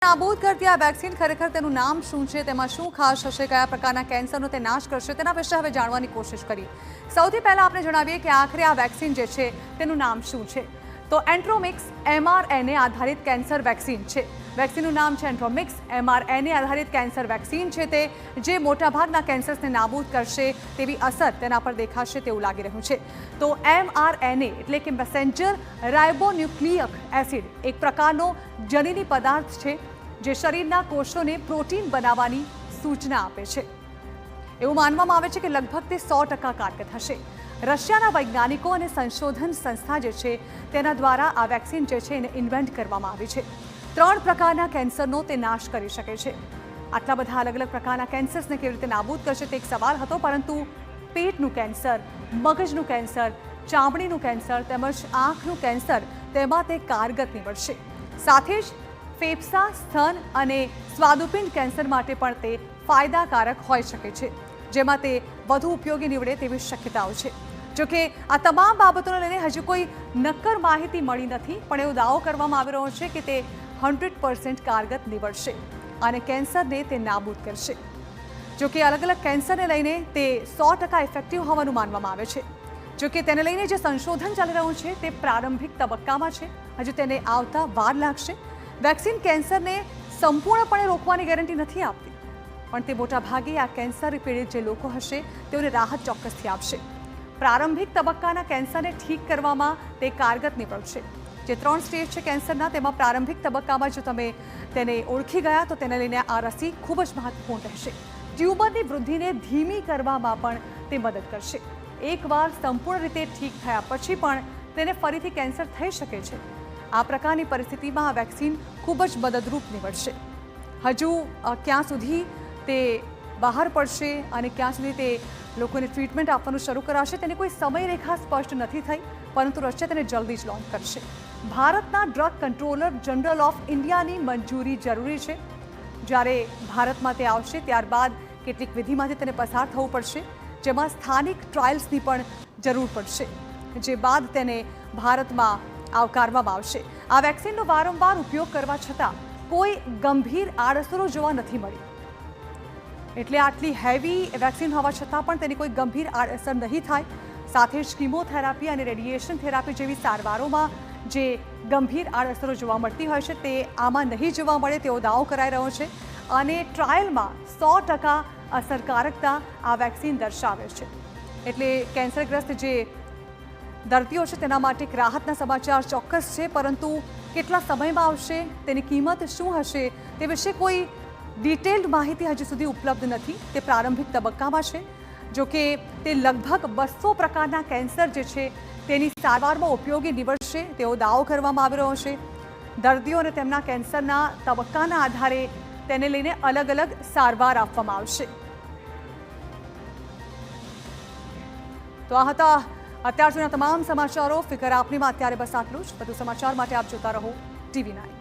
નાબૂદ કરતી આ વેક્સિન ખરેખર તેનું નામ શું છે, તેમાં શું ખાસ હશે, કયા પ્રકારના કેન્સરનો તે નાશ કરશે, તેના વિશે હવે જાણવાની કોશિશ કરી। સૌથી પહેલા આપણે જણાવીએ કે આખરે આ વેક્સિન જે છે તેનું નામ શું છે। તો એન્ટ્રોમિક્સ mRNA આધારિત કેન્સર વેક્સિન છે। વેક્સિનનું નામ છે એન્ટ્રોમિક્સ mRNA આધારિત કેન્સર વેક્સિન છે તે જે મોટાભાગના કેન્સર્સને નાબૂદ કરશે તેવી અસર તેના પર દેખાશે તેવું લાગી રહ્યું છે। તો mRNA એટલે કે મેસેન્જર રાઇબોન્યુક્લિક એસિડ એક પ્રકારનો જનીની પદાર્થ છે જે શરીરના કોષોને પ્રોટીન બનાવવાની સૂચના આપે છે। એવું માનવામાં આવે છે કે લગભગ તે 100% કારગર હશે। રશિયાના વૈજ્ઞાનિકો અને સંશોધન સંસ્થા જે છે તેના દ્વારા આ વેક્સિન જે છે એને ઇન્વેન્ટ કરવામાં આવી છે। 3 પ્રકારના કેન્સરનો તે નાશ કરી શકે છે। આટલા બધા અલગ અલગ પ્રકારના કેન્સર્સને કેવી રીતે નાબૂદ કરશે તે એક સવાલ હતો, પરંતુ પેટનું કેન્સર, મગજનું કેન્સર, ચામડીનું કેન્સર તેમજ આંખનું કેન્સર તેમાં તે કારગર નીવડશે। સાથે જ ફેફસા, સ્તન અને સ્વાદુપિંડ કેન્સર માટે પણ તે ફાયદાકારક હોઈ શકે છે, જેમાં તે વધુ ઉપયોગી નીવડે તેવી શક્યતાઓ છે। જોકે આ તમામ બાબતોને લઈને હજુ કોઈ નક્કર માહિતી મળી નથી, પણ એવો દાવો કરવામાં આવી રહ્યો છે કે તે 100% કારગર નીવડશે અને કેન્સરને તે નાબૂદ કરશે। જોકે અલગ અલગ કેન્સરને લઈને તે 100% ઇફેક્ટિવ હોવાનું માનવામાં આવે છે। જોકે તેને લઈને જે સંશોધન ચાલી રહ્યું છે તે પ્રારંભિક તબક્કામાં છે, હજુ તેને આવતા વાર લાગશે। વેક્સિન કેન્સરને સંપૂર્ણપણે રોકવાની ગેરંટી નથી આપતી, પણ તે મોટાભાગે આ કેન્સર પીડિત જે લોકો હશે તેઓને રાહત ચોક્કસથી આપશે। પ્રારંભિક તબક્કાના કેન્સરને ઠીક કરવામાં તે કારગર નીવડશે। જે 3 સ્ટેજ છે કેન્સરના, તેમાં પ્રારંભિક તબક્કામાં જો તમે તેને ઓળખી ગયા તો તેને લઈને આ રસી ખૂબ જ મહત્વપૂર્ણ રહેશે। ટ્યુમરની વૃદ્ધિને ધીમી કરવામાં પણ તે મદદ કરશે। એકવાર સંપૂર્ણ રીતે ઠીક થયા પછી પણ તેને ફરીથી કેન્સર થઈ શકે છે। આ પ્રકારની પરિસ્થિતિમાં આ વેક્સિન ખૂબ જ મદદરૂપ નીવડશે। હજુ ક્યાં સુધી તે બહાર પડશે અને ક્યાં સુધી તે લોકોને ટ્રીટમેન્ટ આપવાનું શરૂ કરાશે તેની કોઈ સમયરેખા સ્પષ્ટ નથી થઈ, પરંતુ રશિયા તેને જલ્દી જ લોન્ચ કરશે। ભારતના ડ્રગ કંટ્રોલર જનરલ ઓફ ઇન્ડિયાની મંજૂરી જરૂરી છે। જ્યારે ભારતમાં તે આવશે ત્યારબાદ કેટલીક વિધિમાંથી તેને પસાર થવું પડશે, જેમાં સ્થાનિક ટ્રાયલ્સની પણ જરૂર પડશે, જે બાદ તેને ભારતમાં આવકારવામાં આવશે। આ વેક્સિનનો વારંવાર ઉપયોગ કરવા છતાં કોઈ ગંભીર આડઅસરો જોવા નથી મળી, એટલે આટલી હેવી વેક્સિન હોવા છતાં પણ તેની કોઈ ગંભીર આડઅસર નહીં થાય। સાથે જ કિમોથેરાપી અને રેડિયેશન થેરાપી જેવી સારવારોમાં જે ગંભીર આડઅસરો જોવા મળતી હોય છે તે આમાં નહીં જોવા મળે તેવો દાવો કરાઈ રહ્યો છે અને ટ્રાયલમાં 100% અસરકારકતા આ વેક્સિન દર્શાવે છે। એટલે કેન્સરગ્રસ્ત જે દર્દીઓ છે તેના માટે એક રાહતના સમાચાર ચોક્કસ છે, પરંતુ કેટલા સમયમાં આવશે, તેની કિંમત શું હશે તે વિશે કોઈ ડિટેલ્ડ માહિતી હજી સુધી ઉપલબ્ધ નથી। તે પ્રારંભિક તબક્કામાં છે। જોકે તે લગભગ 200 પ્રકારના કેન્સર જે છે તેની સારવારમાં ઉપયોગી નીવડશે તેવો દાવો કરવામાં આવી રહ્યો છે। દર્દીઓને તેમના કેન્સરના તબક્કાના આધારે તેને લઈને અલગ અલગ સારવાર આપવામાં આવશે। તો આ હતા અત્યાર સુધીના તમામ સમાચારો। ફિકર આપનીમાં અત્યારે બસ આટલું જ। વધુ સમાચાર માટે આપ જોતા રહો TV9।